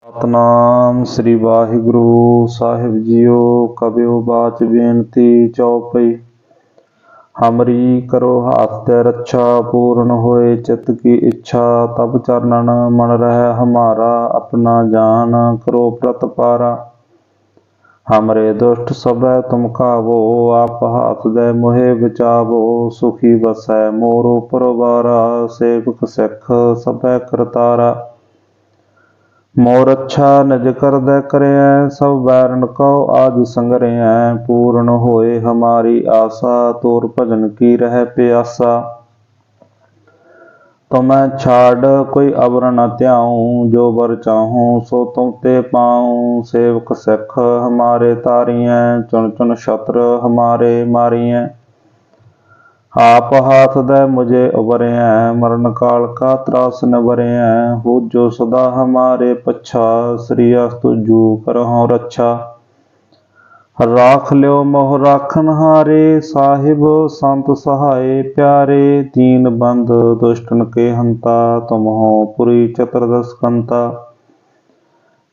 ਸਤਨਾਮ ਸ੍ਰੀ ਵਾਹਿਗੁਰੂ ਸਾਹਿਬ JIO. ਕਬਿਓ ਬਾਚ ਬੇਨਤੀ ਚਉਪਈ। ਹਮਰੀ ਕਰੋ ਹਾਥ ਤੇ ਰੱਛਾ, ਪੂਰਨ ਹੋਏ ਚਿਤ ਕੀ ਇੱਛਾ। ਤਬ ਚਰਨਨ ਮਨ ਰਹਿ ਹਮਾਰਾ, ਆਪਣਾ ਜਾन करो प्रतपारा। हमरे दुष्ट सबै तुम खावो, आप हाथ दे मोहे बचावो। सुखी बसै मोर परवारा, सेवक सिख सबै करतारा। मोर अच्छा निज कर दे करैं, सब बैरन कौ आज संगरैं। पूर्ण होए हमारी आशा, तोर भजन की रह प्यासा। तुम्हें छाड़ कोई अबर न त्याऊं, जो बर चाहूं सो तुम ते पाऊं। सेवक सिख हमारे तारियैं, चुन चुन शत्रु हमारे मारियैं। आप हाथ दे मुझे उबरैं, मरण काल का त्रास न बरैं। हो जो सदा हमारे पच्छा, श्री अस तुझू करहूं रक्षा। राख ल्यो मोह राखन हारे, साहिब संत सहाय प्यारे। दीन बंद दुष्टन के हंता, तुम हो पुरी चतुर्दश कंता।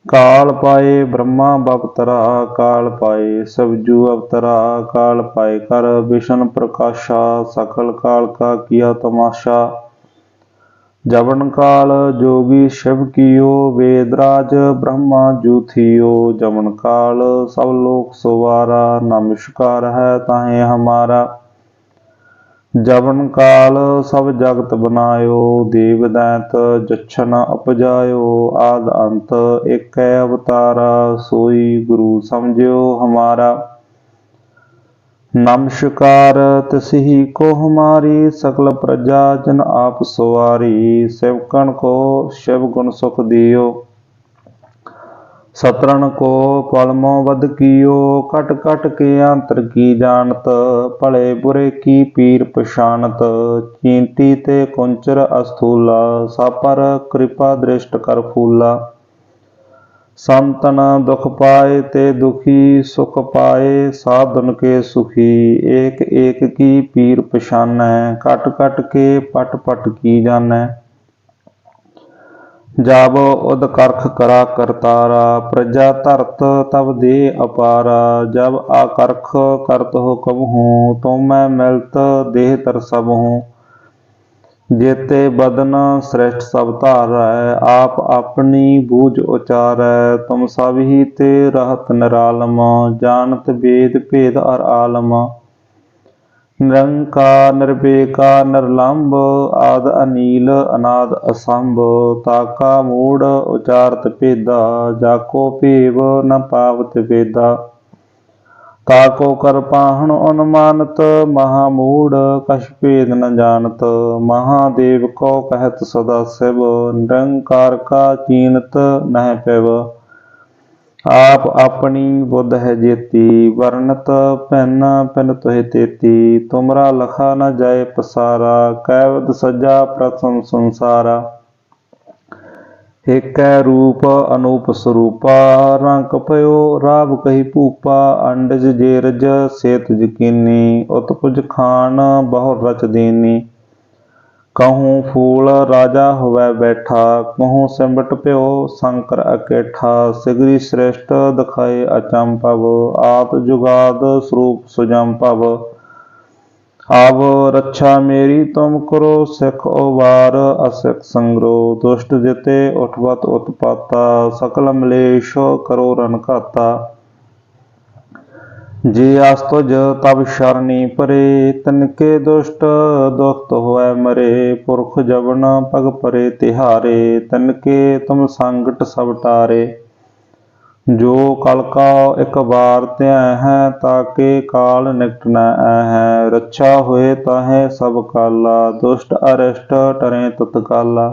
काल पाए ब्रह्मा बपतरा, काल पाए सबजू अवतरा। काल पाए कर विष्णु प्रकाशा, सकल काल का किया तमाशा। जबन काल जोगी शिव कियो, वेदराज ब्रह्मा जू थियो। जमन काल सब लोक सुवारा, नमस्कार है ताहे हमारा। जबन काल सब जगत बनायो, देव दैत जच्छन उपजायो। आद अंत एक अवतारा, सोई गुरु समझियो हमारा। नमस्कार तिसही को हमारी, सकल प्रजा जन आप सवारी। सेवकन को शिव गुण सुख दियो, सतरन को पलमो वध कियो। कट कट के अंतर की जानत, भले बुरे की पीर पछानत। चींटी ते कुंचर अस्थूला, सापर कृपा दृष्ट कर फूला। संतन दुख पाए ते दुखी, सुख पाए साधन के सुखी। एक एक की पीर पछानै, कट कट के पट पट की जानै। जब उद करख करा करतारा, प्रजा धरत तब दे अपारा। जब आकरख करत हो कबहूँ, तुम मैं मिलत देह तर सब हूँ। जेते बदन श्रेष्ठ सब धारै, आप अपनी बूझ उचारै। तुम सब ही ते रहत निरालम, जानत वेद भेद और आलम। निरंकार निर्विकार निर्लंब, आद अनील अनाद असंभ। ताका मूढ़ उचारत भेदा, जाको भेव न पावत वेदा। ताको कर पाहन अनुमानत, महामूढ़ कछ भेद न जानत। महादेव को कहत सदा शिव, निरंकार का चीनत नह पिव। आप अपनी बुद्ध है जेती, वर्णत भिन्न भिन्न तुहि तेती। तुमरा लखा न जाए पसारा, कैवद सजा प्रथम संसारा। एक रूप अनूप स्वरूपा, रंक पयो राव कही भूपा। अंडज जेरज सेत यकीनी, उत्पुज खान बहु रच दीनी। कहूँ फूल राजा हुवै बैठा, कहूँ सिमट प्यो शंकर अकेठा। सिगरी श्रेष्ठ दिखाए अचंभव, आप जुगाद स्वरूप सुजंभव। अब रक्षा मेरी तुम करो, सिख उबार असिख संग्रो। दुष्ट जिते उठवत उत्पाता, सकल मलेश करो रन घाता। जे आस तुझ तब शरणी परे, तिनके दुष्ट दुखत होए मरे। पुरख जबन पग परे तिहारे, तिनके तुम संकट सब टारे। जो कल का एक बार त्याह है, ताके काल निकट न है। रक्षा होए ताहे सब काला, दुष्ट अरिष्ट टरें तत्काला।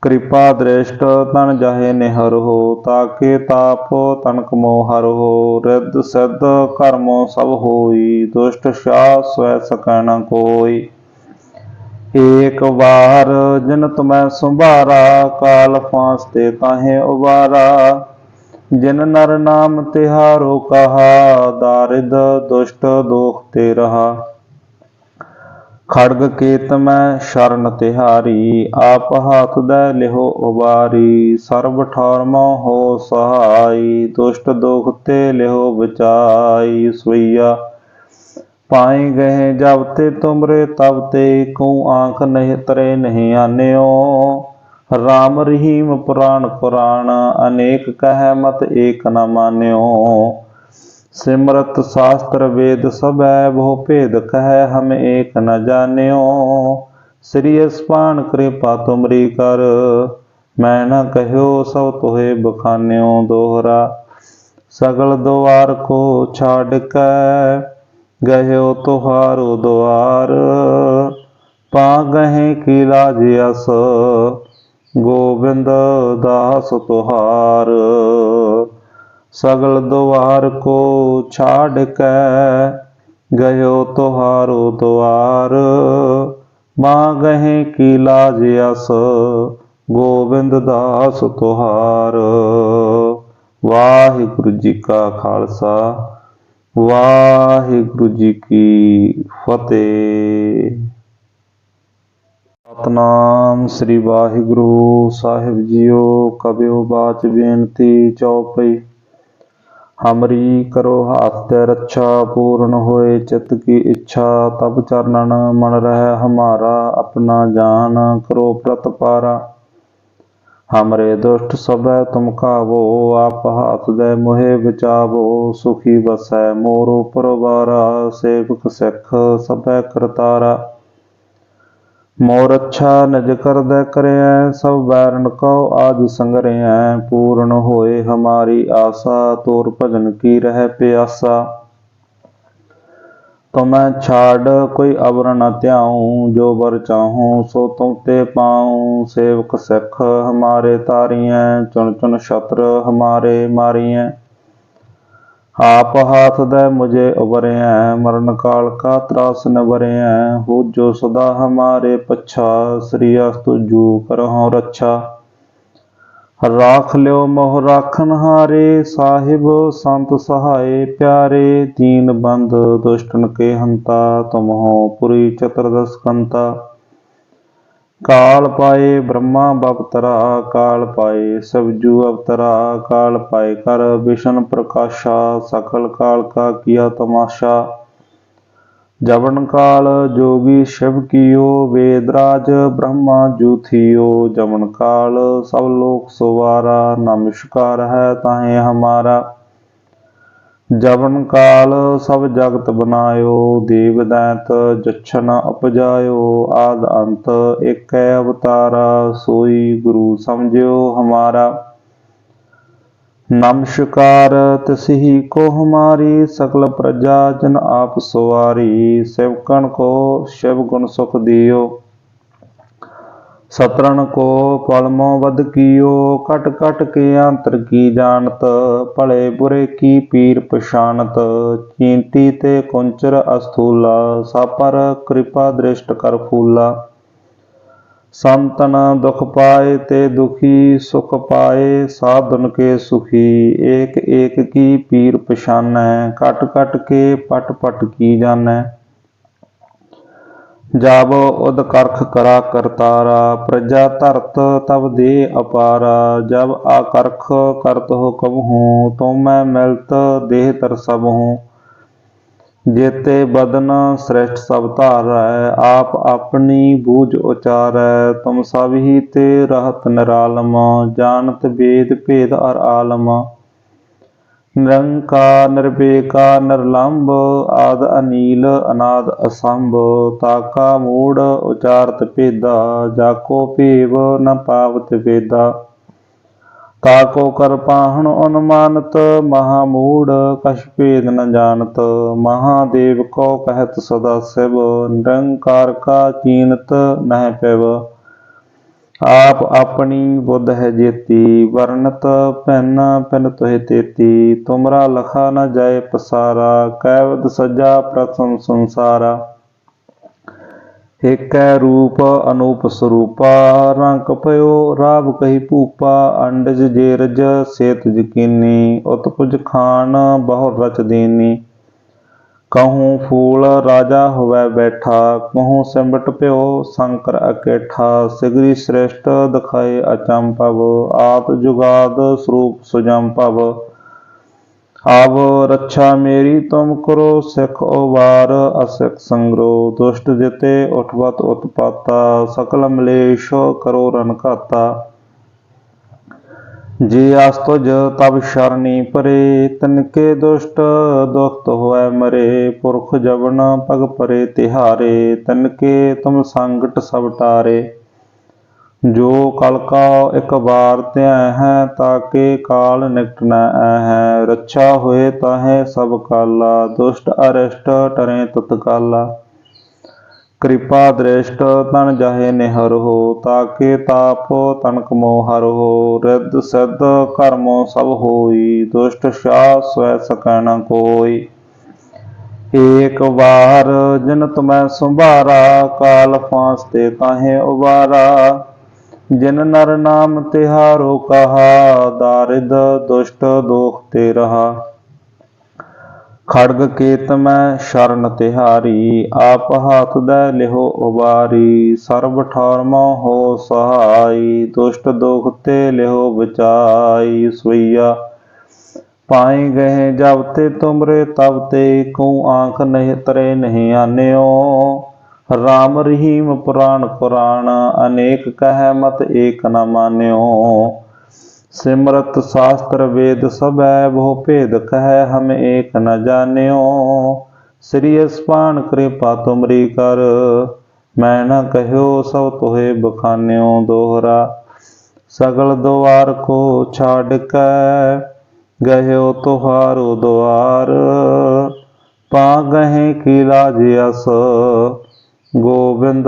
कृपा दृष्ट तन जाहे निहर हो, ताके ताप तनक मोहर हो। रिद्ध सिद्ध कर्मो सब होई, दुष्ट शाह स्वै सकै न कोई। एक बार जिन तुम्हें संभारा, काल फांसते ताहे उबारा। जिन नर नाम तिहारो कहा, दारिद दुष्ट दोख ते रहा। खड़ग केत मैं शरण तिहारी, आप हाथ दे लिहो उबारी। सर्व ठौर मों हो सहाई, दुष्ट दुख ते लिहो बचाई। सुइया पाई गए जब ते तुमरे तब ते, को आंख नहीं तरे नहीं आन्यो। राम रहीम पुराण पुराण, अनेक कह मत एक न मान्यो। सिमरत शास्त्र वेद सबै, बहु भेद कह हम एक न जान्यो। श्री अस्पान कृपा तुमरी कर, मैं न कह्यो सब तुहे बखान्यो। दोहरा सगल द्वार को छाड़ कै, गह्यो तुहारो द्वार। पा गहे की लाज यस, गोविंद दास तुहार। सगल द्वार को छाड़ कै, गयो तुहारो द्वार। मांगहि की लाज यस, गोविंद दास तुहार। वाहिगुरु जी का खालसा, वाहिगुरु जी की फतेह। सतनाम श्री वाहिगुरु साहिब जीओ। कबियो बाच बेनती चौपई। हमरी करो हाथ ते रक्षा, पूर्ण होए चित्त की इच्छा। तब चरणन मन रह हमारा, अपना जान करो प्रतपारा। हमरे दुष्ट सबे तुम खावो, आप हाथ दे मोहे बचावो। सुखी बसै मोरो परवारा, सेवक सिख सबे करतारा। मोर अच्छा निज कर दे करैं, सब बैरन को आज संगरैं। पूर्ण होए हमारी आशा, तोर भजन की रह प्यासा। तुम्हें छाड़ कोई अबर न त्याऊं, जो बर चाहूं सो तुम ते पाऊं। सेवक सिख हमारे तारियैं, चुन चुन शत्रु हमारे मारियैं। आप हाथ दे मुझे उबरैं, मरण काल का त्रास न बरैं। हो जो सदा हमारे पच्छा, श्री तुझू करहु रक्षा। राख ल्यो मोह राखन हारे, साहिब संत सहाय प्यारे। दीन बंद दुष्टन के हंता, तुम हो पुरी चतुर्दश कंता। काल पाए ब्रह्मा बपतरा, काल पाए शिवजू अवतरा। काल पाए कर विष्णु प्रकाशा, सकल काल का किया तमाशा। जवन काल जोगी शिव कियो, वेदराज ब्रह्मा जू थियो। जवन काल सब लोक सुवारा, नमस्कार है ताहे हमारा। जवन काल सब जगत बनायो, देव दैत जच्छन उपजायो। आद अंत एक अवतारा, सोई गुरु समझियो हमारा। नमस्कार तिसही को हमारी, सकल प्रजा जन आप सवारी। सेवकन को शिव गुण सुख दियो, सतरन को पलमो वध कियो। कट कट के अंतर की जानत, भले बुरे की पीर पछानत। चींटी ते कुंचर अस्थूला, सापर कृपा दृष्ट कर फूला। संतन दुख पाए ते दुखी, सुख पाए साधन के सुखी। एक एक की पीर पछानै, कट कट के पट पट की जानै। जब उद करख करा करतारा, प्रजा धरत तब दे अपारा। जब आकरख करत हुकम हूँ, तुम मैं मिलत देह तर सब हूँ। जेते बदन श्रेष्ठ सब धारै, आप अपनी बूझ उचारै। तुम सब ही ते रहत निरालम, जानत वेद भेद और आलम। निरंकार निर्विकार निर्लंब, आद अनील अनाद असंभ। ताका मूढ़ उचारत भेदा, जाको भेव न पावत वेदा। ताको कर पाहन अनुमानत, महामूढ़ कछ भेद न जानत। महादेव को कहत सदा शिव, निरंकार का चीनत नह पिव। आप अपनी बुद्ध है जेती, वर्णत भिन्न भिन्न तुहि तेती। तुमरा लखा न जाय पसारा, कैवद सजा प्रथम संसारा। एक रूप अनूप स्वरूपा, रंक पयो राव कही भूपा। अंडज जेरज सेत यकीनी, उत्पुज खान बहु रच दीनी। कहूँ फूल राजा हुए बैठा, कहूँ सिमट प्यो शंकर अकेठा। सिगरी श्रेष्ठ दिखाए अचंपव, आत जुगाद स्वरूप सुजंपव। अब रक्षा मेरी तुम करो, सिख उबार असिख संग्रो। दुष्ट जिते उठवत उत्पाता, सकल मलेश करो रन घाता। जे आस्तुज तब शरणी परे, तिनके दुष्ट दुखत होए मरे। पुरख जबन पग परे तिहारे, तिनके तुम संकट सब टारे। जो कल का एक बार त्याह है, ताके काल निकट न है। रक्षा हुए ताहे सब काला, दुष्ट अरिष्ट टरे तत्काला। कृपा दृष्ट तन जाहे निहर हो, ताके ताप तनक मोहर हो। रिद्ध सिद्ध कर्मो सब होई, दुष्ट शाह स्वै सकै न कोई। एक बार जिन तुम्हें संभारा, काल फांसते ताहे उबारा। जिन नर नाम तिहारो कहा, दारिद दुष्ट दोख ते रहा। खड़ग केत में शरण तिहारी, आप हाथ दे लिहो उबारी। सर्व ठौर में हो सहाई, दुष्ट दोख ते लिहो बचाई। सुइया पाई गए जब ते तुमरे तब ते, को आंख नहीं तरे नहीं आन्यो। राम रहीम पुराण कुरान, अनेक कह मत एक न मान्यो। सिमरत शास्त्र वेद सबै, बहु भेद कह हम एक न जान्यो। श्री अस्पान कृपा तुमरी कर, मैं न कहो सब तुहे बखान्यो। दोहरा सगल द्वार को छाड़ कै, गयो तुहारो द्वार। पा गहे की लाज अस, गोविंद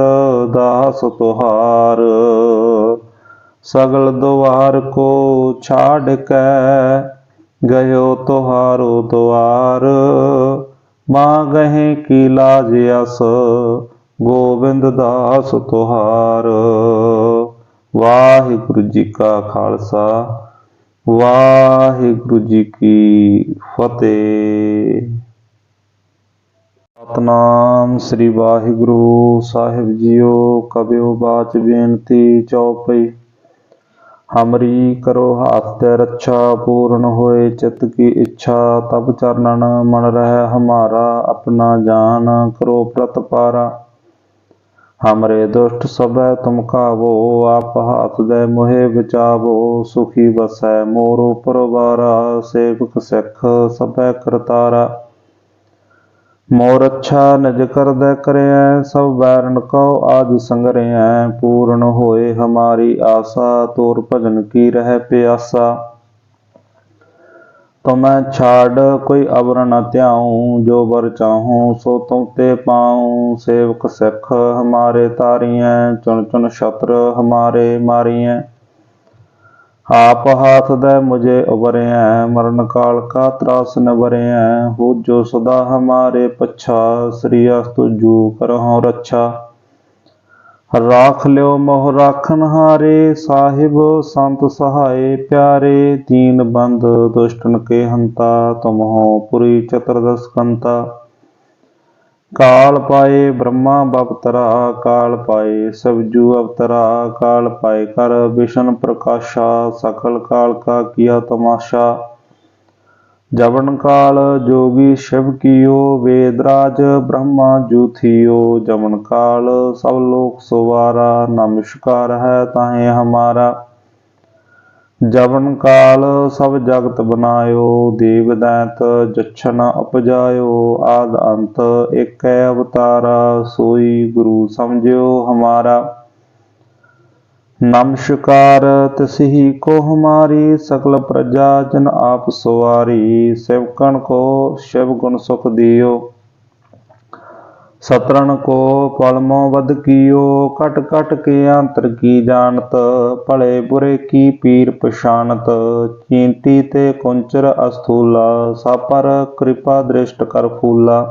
दास तुहार। सगल द्वार को छाड़ कै, गयो तुहारो द्वार। मांगहि की लाज अस, गोविंद दास तुहार। वाहिगुरु जी का खालसा, वाहिगुरु जी की फतेह। सतनाम श्री वाहिगुरु साहिब जियो। कबियो बाच बेनती चौपई। हमरी करो हाथ ते रक्षा, पूर्ण होए चित्त की इच्छा। तब चरणन मन रह हमारा, अपना जान करो प्रतपारा। हमरे दुष्ट सबै तुम कावो, आप हाथ दे मोहे बचावो। सुखी बसै मोरो परवारा, सेवक सिख सबै करतारा। मोर अच्छा निज कर दे करैं, सब बैरन को आज संगरैं। पूर्ण होए हमारी आशा, तोर भजन की रह प्यासा। तुम्हें छाड़ कोई अबर न त्याऊं, जो बर चाहूं सो तुम ते पाऊं। सेवक सिख हमारे तारियैं, चुन चुन शत्रु हमारे मारियैं। आप हाथ दे मुझे उबरैं, मरण काल का त्रास न बरैं। हो जो सदा हमारे पच्छा, श्री अस्तुजु करहु रक्षा। राख ल्यो मोह राखन हारे, साहिब संत सहाय प्यारे। दीन बंद दुष्टन के हंता, तुम हो पुरी चतुर्दश कंता। काल पाए ब्रह्मा बपतरा, काल पाए शिवजू अवतरा। काल पाए कर विष्णु प्रकाशा, सकल काल का किया तमाशा। जबन काल जोगी शिव कियो, वेदराज ब्रह्मा जू थियो। जबन काल सब लोक सुवारा, नमस्कार है ताहे हमारा। जबन काल सब जगत बनायो, देव दैत जच्छन उपजायो। आद अंत एक अवतारा, सोई गुरु समझियो हमारा। नमस्कार तिसही को हमारी, सकल प्रजा जन आप सवारी। सेवकन को शिव गुण सुख दियो, सतरन को पलमो वध कियो। कट कट के अंतर की जानत, भले बुरे की पीर पछानत। चींटी ते कुंचर अस्थूला, सापर कृपा दृष्ट कर फूला।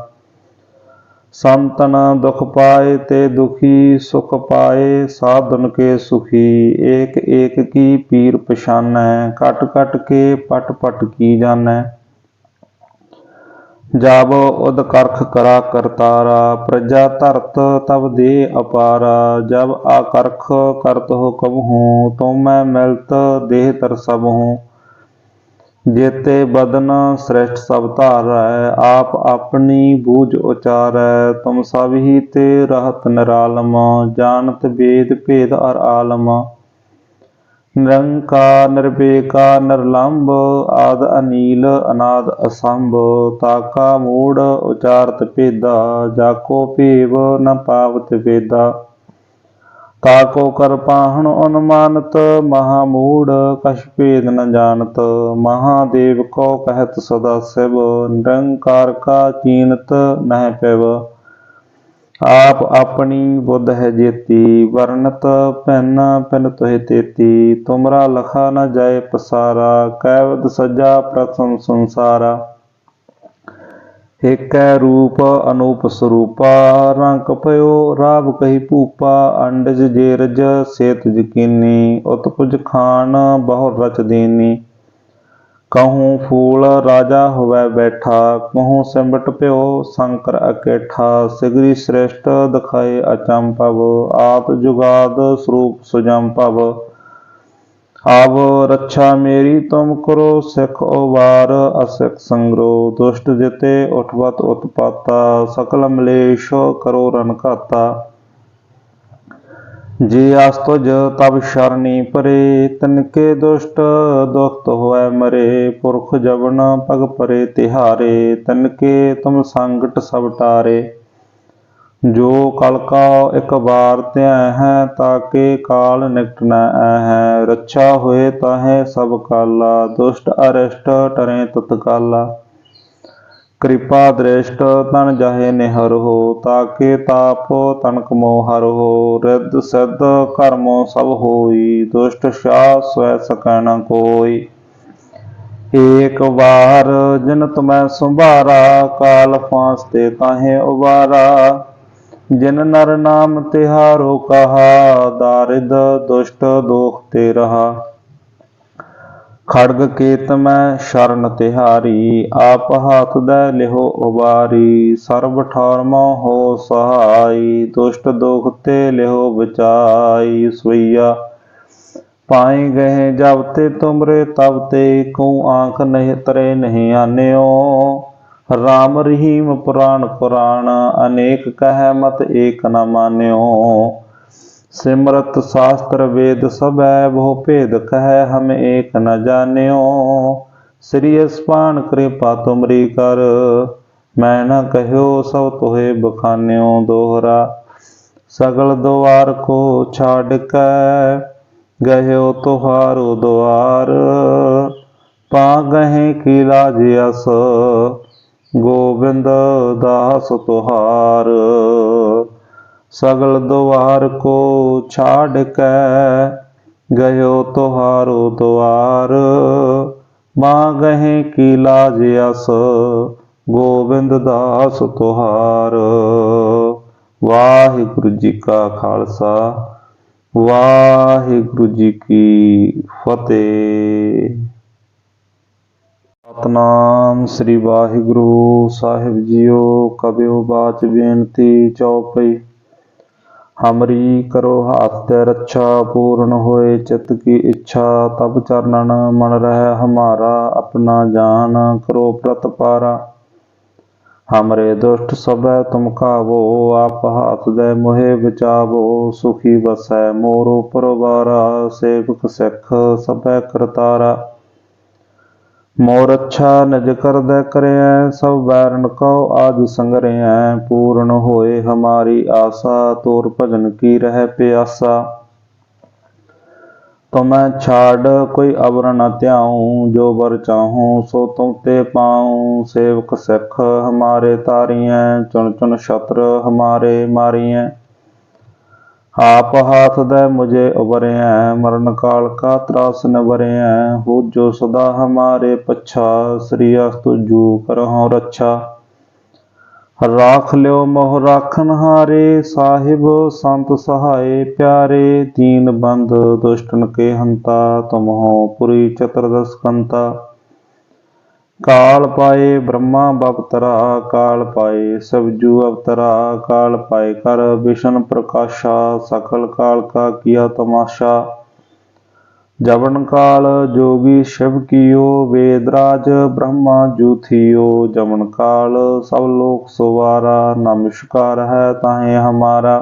संतन दुख पाए ते दुखी, सुख पाए साधुन के सुखी। एक एक की पीर पछानै, कट कट के पट पट की जानै। जब उद करख करा करतारा, प्रजा धरत तब दे अपारा। जब आकरख करत हो कबहूँ, तुम मैं मिलत देह तर सब हूँ। जेते बदन श्रेष्ठ सब धारै, आप अपनी बूझ उचारै। तुम सब ही ते रहत निरालम, जानत वेद भेद और आलम। निरंकार निर्विकार निर्लंब, आद अनील अनाद असंभ। ताका मूढ़ उचारत भेदा, जाको भेव न पावत वेदा। ताको कर पाहन अनुमानत, महामूढ़ कछ भेद न जानत। महादेव को कहत सदा शिव, निरंकार का चीनत नह पिव। आप अपनी बुद्ध है जेती, वर्णत भिन्न भिन्न तुहि तेती। तुमरा लखा न जाय पसारा, कैवद सजा प्रथम संसारा। एक रूप अनूप स्वरूपा, रंग पयो राव कही भूपा। अंडज जेरज सेत यकीनी, उत्पुज खान बहु रच दीनी। कहूँ फूल राजा हुवै बैठा, कहूँ सिमट प्यो शंकर अकेठा। सिगरी श्रेष्ठ दिखाए अचंभव, आप जुगाद स्वरूप सुजंभव। अब रक्षा मेरी तुम करो, सिख उबार असिख संग्रो। दुष्ट जिते उठवत उत्पाता, सकल मलेश करो रन घाता। जे आस्तुज तब शरणी परे, तिनके दुष्ट दुखत होय मरे। पुरख जबन पग परे तिहारे, तिनके तुम संकट सब टारे। जो कल का एक बार त्याह है, ताके काल निकट न है। रक्षा होए ताहे सब काला, दुष्ट अरिष्ट टरें तत्काला। कृपा दृष्ट तन जाहे निहर हो, ताके ताप तनक मोहर हो। रिद्ध सिद्ध कर्मो सब होई, दुष्ट शाह स्वै सकै न कोई। एक बार जिन तुम्हें संभारा, काल फांस ते ताहे उबारा। जिन नर नाम तिहारो कहा, दारिद दुष्ट दोख ते रहा। खड़ग केत में शरण तिहारी, आप हाथ दे लिहो उबारी। सर्व ठौर हो सहाई, दुष्ट दुख ते लिहो बचाई। सुइया पाए गए जब ते तुमरे तब ते, को आंख नहीं तरे नहीं आन्यो। राम रहीम पुराण पुराण, अनेक कह मत एक न मान्यो। सिमरत शास्त्र वेद सबै, बहु भेद कह हम एक न जान्यो। श्री अस्पान कृपा तुमरी कर, मैं न कह्यो सब तुहे बखान्यो। दोहरा सगल द्वार को छाड़ कै, गह्यो तुहारो द्वार। पा गहे की लाज अस, गोविंद दास तुहार। सगल द्वार को छाड़ कै, गयो तुहारो द्वार। मांगहि की लाज अस, गोविंद दास तुहार। वाहिगुरु जी का खालसा, वाहिगुरु जी की फतेह। सतनाम श्री वाहिगुरु साहिब जीओ। कबियो बाच बेनती चौपई। हमरी करो हाथ ते रक्षा, पूर्ण होए चित्त की इच्छा। तब चरणन मन रह हमारा, अपना जान करो प्रतपारा। हमरे दुष्ट सबै तुम खावो, आप हाथ दे मोहे बचावो। सुखी बसै मोरो परवारा, सेवक सिख सबै करतारा। मोर अच्छा निज कर दे करय, सब बैरन को आज संगरय। पूर्ण होए हमारी आशा, तोर भजन की रह प्यासा। तुम्हें छाड़ कोई अवर न त्याऊं, जो बर चाहूं सो तुम ते पाऊं। सेवक सिख हमारे तारियं, चुन चुन शत्रु हमारे मारियं। आप हाथ दे मुझे उबरयं, मरण काल का त्रास न बरयं। हो जो सदा हमारे पच्छा, श्री अस्तु जू करहु रक्षा। राख ल्यो मोह राखन हारे, साहिब संत सहाय प्यारे। दीन बंद दुष्टन के हंता, तुम हो पुरी चतुर्दश कंता। काल पाए ब्रह्मा बपतरा, काल पाए सबजू अवतरा, काल पाए कर विष्णु प्रकाशा, सकल काल का किया तमाशा। जबन काल जोगी शिव कियो, वेदराज ब्रह्मा जूथियो, जबन काल सब लोक सुवारा, नमस्कार है ताहे हमारा।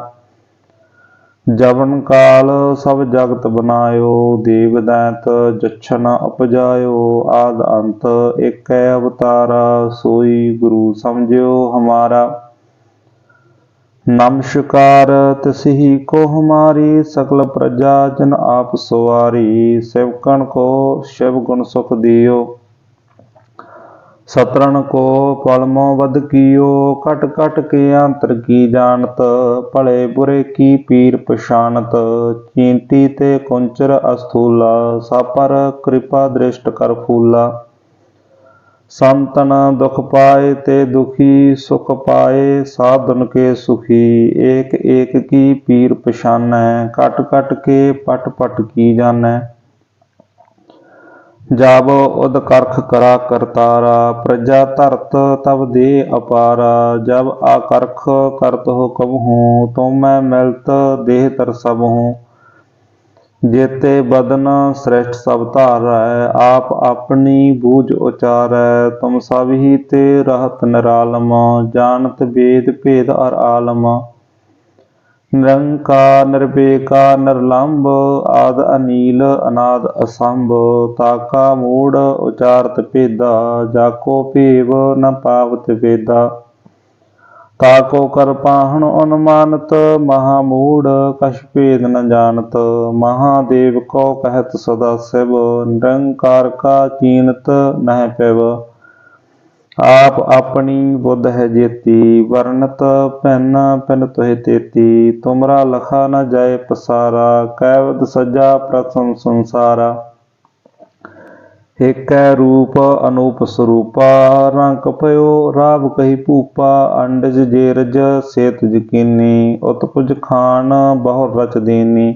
जबन काल सब जगत बनायो, देव दैत जच्छन उपजायो, आद अंत एक अवतारा, सोई गुरु समझियो हमारा। नमस्कार तिसही को हमारी, सकल प्रजा जन आप सवारी, सेवकन को शिव गुण सुख दियो, सतरन को पलमो वध कियो, कट कट के अंतर की जानत, भले बुरे की पीर पछानत, चींटी ते कुंचर अस्थूला, सापर कृपा दृष्ट कर फूला। संतन दुख पाए ते दुखी, सुख पाए साधन के सुखी, एक एक की पीर पछानै, कट कट के पट पट की जानै। जब उद करख करा करतारा, प्रजा धरत तब दे अपारा, जब आकरख करत हो कबहूँ, तो मैं मिलत देह तर सब हूँ। जेते बदन श्रेष्ठ सब धारै, आप अपनी बूझ उचारै, तुम सब ही ते रहत निरालम, जानत वेद भेद और आलम। निरंकार निर्विकार निर्लंब, आद अनील अनाद असंभ, ताका मूढ़ उचारत भेदा, जाको भेव न पावत वेदा। ताको कर पाहन अनुमानत, महामूढ़ कछ भेद न जानत, महादेव को कहत सदा शिव, निरंकार का चीनत नह पिव। आप अपनी बुद्ध है जेती, वर्णत भिन्न भिन्न तुहि तेती, तुमरा लखा न जाए पसारा, कैवद सजा प्रथम संसारा। एक रूप अनूप स्वरूपा, रंक पयो राव कही भूपा, अंडज जेरज सेत यकीनी, उत्पुज खान बहु रच दीनी।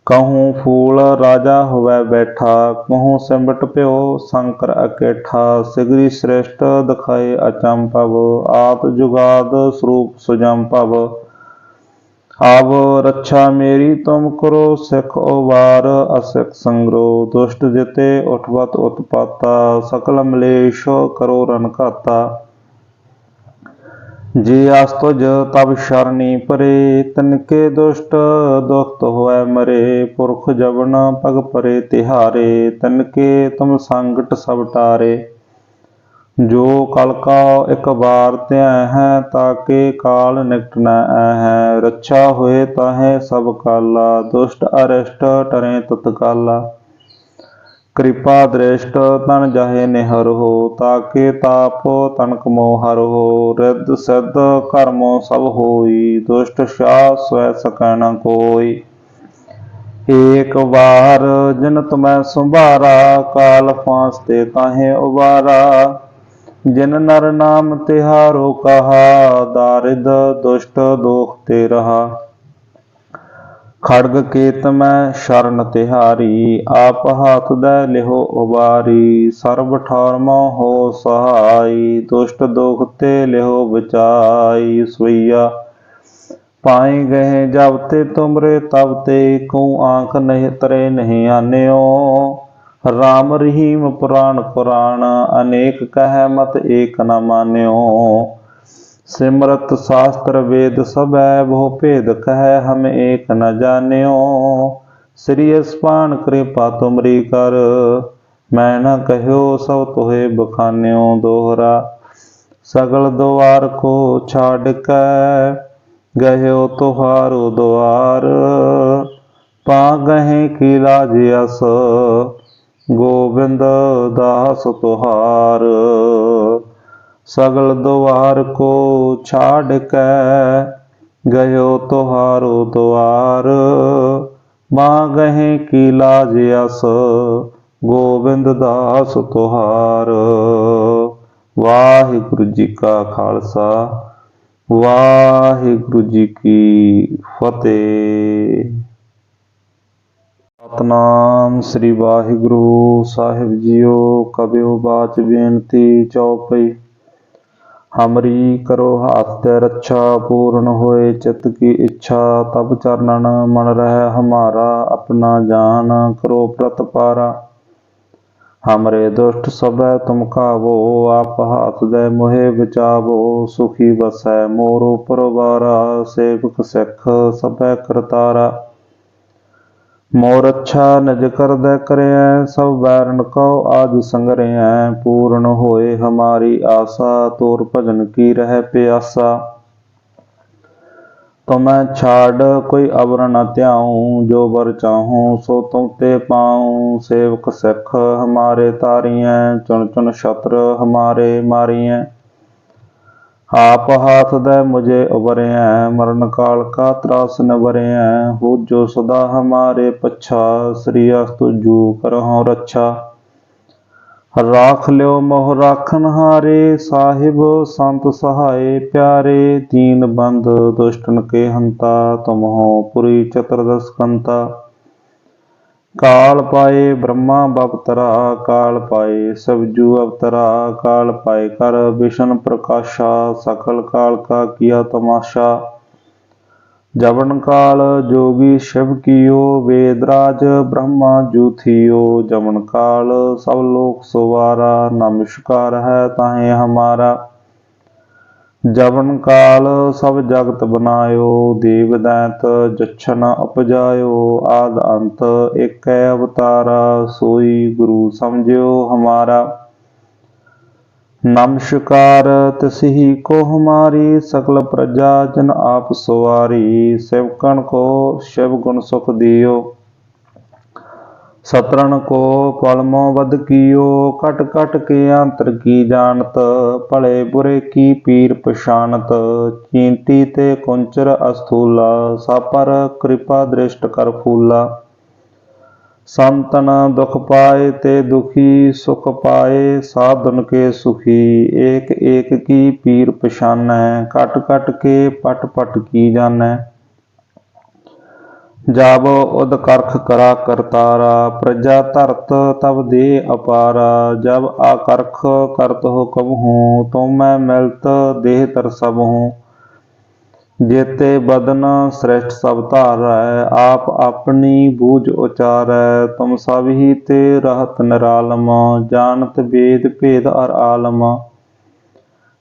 कहूँ फूल राजा हुवै बैठा, कहूँ सिमट प्यो शंकर अकेठा, सिगरी श्रेष्ठ दिखाए अचंभव, आद जुगाद स्वरूप सुजंभव। अब रक्षा मेरी तुम करो, सिख उबार असिख संग्रो, दुष्ट जिते उठवत उत्पाता, सकल मलेश करो रन घाता। जे अस्तुज तब शरणी परे, तिनके दुष्ट दुखत होए मरे, पुरख जबन पग परे तिहारे, तिनके तुम संकट सब टारे। जो कल का एक बार त्याह है, ताके काल निकट न है, रक्षा होए ताहे सब काला, दुष्ट अरिष्ट टरे तत्काला। कृपा दृष्ट तन जाहे निहर हो, ताके ताप तनक मोहर हो, रिद्ध सिद्ध कर्मो सब होई, दुष्ट शाह स्वै सकै न कोई। एक बार जिन तुम्हें संभारा, काल फांस ते ताहे उबारा, जिन नर नाम तिहारो कहा, दारिद दुष्ट दोख ते रहा। खड़ग केत में शरण तिहारी, आप हाथ दे लिहो उबारी, सर्व ठौरमो हो सहाई, दुष्ट दोख ते लिहो बचाई। सुइया पाए गए जब ते तुमरे तब ते, को आंख नहीं तरे नहीं आन्यो, राम रहीम पुराण पुराण, अनेक कह मत एक न मान्यो। सिमरत शास्त्र वेद सबै, बहु भेद कह हम एक न जान्यो, श्री अस्पान कृपा तुमरी कर, मैं न कह्यो सब तुहे बखान्यो। दोहरा सगल द्वार को छाड़ कै, गह्यो तुहारो द्वार, पा गहे की लाज अस, गोविंद दास तुहार। सगल द्वार को छाड़ कै, गयो तुहारो द्वार, मांगहि की लाज अस, गोविंद दास तुहार। वाहिगुरु जी का खालसा, वाहिगुरु जी की फतेह। सतनाम श्री वाहिगुरु साहिब जियो। कबियो बाच बेनती चौपई। हमरी करो हाथ रक्षा, पूर्ण होए चित्त की इच्छा। तब चरणन मन रह हमारा, अपना जान करो प्रतपारा। हमरे दुष्ट सबै तुम कावो, आप हाथ दे मोहे बचावो। सुखी बसै मोरो परवारा, सेवक सिख सबै करतारा। मोर अच्छा निज कर दे करैं, सब बैरन को आज संगरैं। पूर्ण होए हमारी आशा, तोर भजन की रह प्यासा। तो मैं छाड़ कोई अवर न त्याऊं, जो बर चाहूं सो तुम ते पाऊं। सेवक सिख हमारे तारियैं, चुन चुन शत्रु हमारे मारियैं। आप हाथ दे मुझे उबरैं, मरण काल का त्रास न बरैं। हो जो सदा हमारे पच्छा, श्री अस्तु जू करहु रक्षा। राख ल्यो मोह राखन हारे, साहिब संत सहाय प्यारे। दीन बंद दुष्टन के हंता, तुम हो पुरी चतुर्दश कंता। काल पाए ब्रह्मा बपतरा, काल पाए सबजू अवतरा। काल पाए कर विष्णु प्रकाशा, सकल काल का किया तमाशा। जबन काल जोगी शिव कियो, वेदराज ब्रह्मा जू थियो। जबन काल सब लोक सुवारा, नमस्कार है ताहे हमारा। जबन काल सब जगत बनायो, देव दैत जच्छन उपजायो। आद अंत एक अवतारा, सोई गुरु समझियो हमारा। नमस्कार तिसही को हमारी, सकल प्रजा जन आप सवारी। सेवकन को शिव गुण सुख दियो, सतरन को पलमो वध कियो। कट कट के अंतर की जानत, भले बुरे की पीर पछानत। चींटी ते कुंचर अस्थूला, सापर कृपा दृष्ट कर फूला। संतन दुख पाए ते दुखी, सुख पाए साधुन के सुखी। एक एक की पीर पछानै, कट कट के पट पट की जानै। जब उद करख करा करतारा, प्रजा धरत तब दे अपारा। जब आकरख करत हो कबहूँ, तुम मैं मिलत देह तर सब हूँ। जेते बदन श्रेष्ठ सब धारै, आप अपनी बूझ उचारै। तुम सब ही ते रहत निरालम, जानत वेद भेद अर आलम।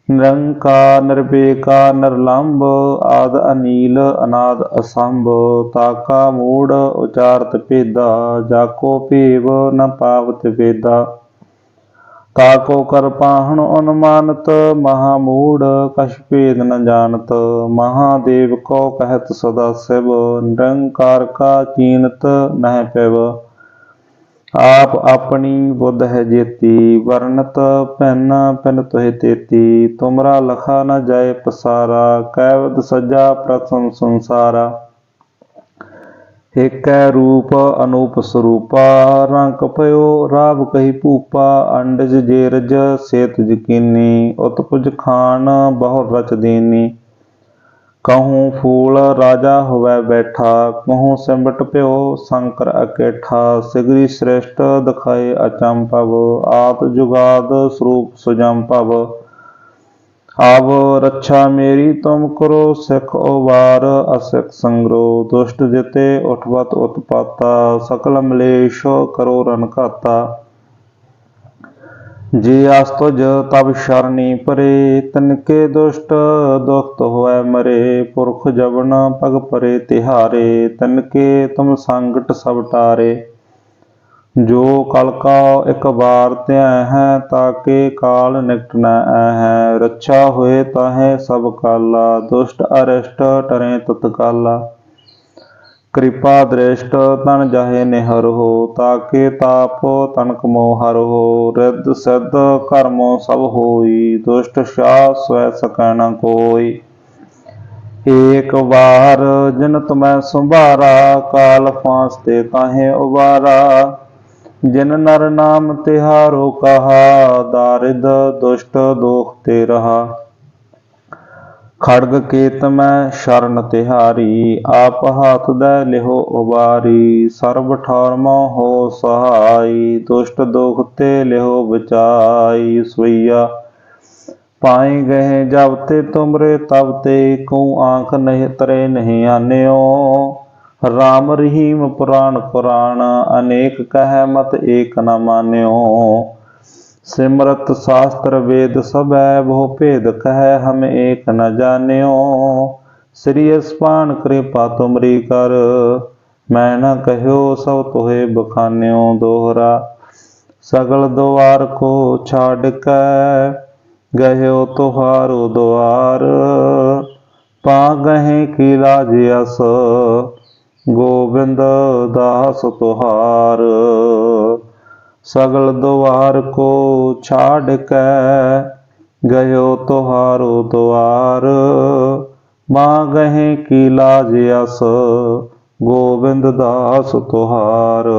निरंकार निर्विकार निर्लंब, आद अनील अनाद असंभ। ताका मूढ़ उचारत भेदा, जाको भेव न पावत वेदा। ताको कर पाहन अनुमानत, महामूढ़ कछ भेद न जानत। महादेव को कहत सदा शिव, निरंकार का चीनत नह पिव। आप अपनी बुद्ध है जेती, वर्णत भिन भिन तुहि तेती। तुमरा लखा न जाय पसारा, कैवद सजा प्रथम संसारा। एक रूप अनूप स्वरूपा, रंक पयो राव कही भूपा। अंडज जेरज सेत यकीनी, उत्पुज खान बहु रच दीनी। कहूँ फूल राजा हुवै बैठा, कहूँ सिमट प्यो शंकर अकेठा। सिगरी श्रेष्ठ दिखाए अचंभव, आद जुगाद स्वरूप सुजंभव। अब रक्षा मेरी तुम करो, सिख उबार असिख संग्रो। दुष्ट जिते उठवत उत्पाता, सकल मलेश करो रन घाता। जे अस्तुज तब शरणी परे, तिनके दुष्ट दुखत होए मरे। पुरख जबन पग परे तिहारे, तिनके तुम संकट सब टारे। जो कल का एक बार त्याह है, ताके काल निकट न है। रक्षा होए ताहे सब काला, दुष्ट अरिष्ट टरें तत्काला। कृपा दृष्ट तन जाहे निहर हो, ताके ताप तनक मोहर हो। रिद्ध सिद्ध कर्मो सब होई, दुष्ट शाह स्वै सकै न कोई। एक बार जिन तुम्हें संभारा, काल फांस ते काहे उबारा। जिन नर नाम तिहारो कहा, दारिद दुष्ट दोख ते रहा। खड़ग केत मैं शरण तिहारी, आप हाथ दे लिहो उबारी। सर्ब ठौर मों हो सहाई, दुष्ट दुख ते लिहो बचाई। सुइया पाई गए जब ते तुमरे तब ते, को आंख नहीं तरे नहीं आन्यो। राम रहीम पुराण पुराण, अनेक कह मत एक न मान्यो। सिमरत शास्त्र वेद सबै, बहु भेद कह हम एक न जान्यो। श्री अस्पान कृपा तुमरी कर, मैं न कह्यो सब तुहे बखान्यो। दोहरा सगल द्वार को छाड़ कै, गह्यो तुहारो द्वार। पा गहे की लाज अस, गोविंद दास तुहार। सगल द्वार को छाड़ कै, गयो तुहारो द्वार। मांगहि की लाज अस, गोविंद दास तुहार।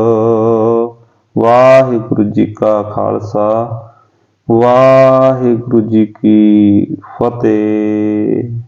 वाहिगुरु जी का खालसा, वाहिगुरु जी की फतेह।